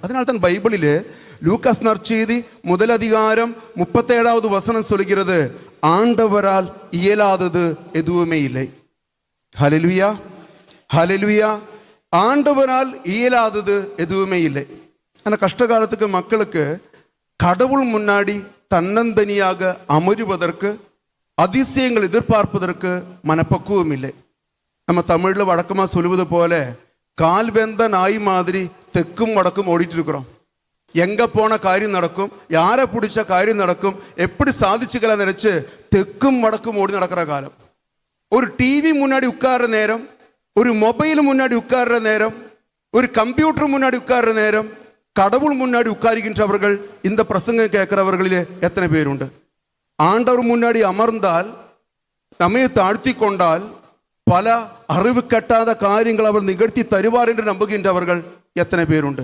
அதனால்தான் பைபிளிலே லூக்காஸ் நற்செய்தி 1:37 வசனம் சொல்கிறது, ஆண்டவரால் இயலாதது எதுவுமே இல்லை. ஹல்லேலூயா, ஹல்லேலூயா. ஆண்டவரால் இயலாதது எதுவுமே இல்லை. ஆனால் கஷ்டகாலத்துக்கு மக்களுக்கு கடவுள் முன்னாடி தன்னந்தனியாக அமருவதற்கு, அதிசயங்கள் எதிர்பார்ப்பதற்கு மனப்பக்குவம் இல்லை. நம்ம தமிழில் வழக்கமாக சொல்லுவது போல கால் வெந்த நாய் மாதிரி தெற்கும் வடக்கும் ஓடிட்டு இருக்கிறோம். எங்கே போன காரியம் நடக்கும், யாரை பிடிச்ச காரியம் நடக்கும், எப்படி சாதிச்சுக்கலாம் நினைச்சு தெற்கும் வடக்கும் ஓடி நடக்கிற காலம். ஒரு டிவி முன்னாடி உட்கார்ற நேரம், ஒரு மொபைல் முன்னாடி உட்கார்ற நேரம், ஒரு கம்ப்யூட்டர் முன்னாடி உட்கார்ற நேரம், கடவுள் முன்னாடி உட்காருகின்றவர்கள் இந்த பிரசங்கம் கேட்கிறவர்களிலே எத்தனை பேர் உண்டு? ஆண்டவர் முன்னாடி அமர்ந்தால், நம்மை தாழ்த்தி கொண்டால் பல அறிவு கட்டாத காரியங்கள் அவர் நிகழ்த்தி தருவார் என்று நம்புகின்றவர்கள் எத்தனை பேர் உண்டு?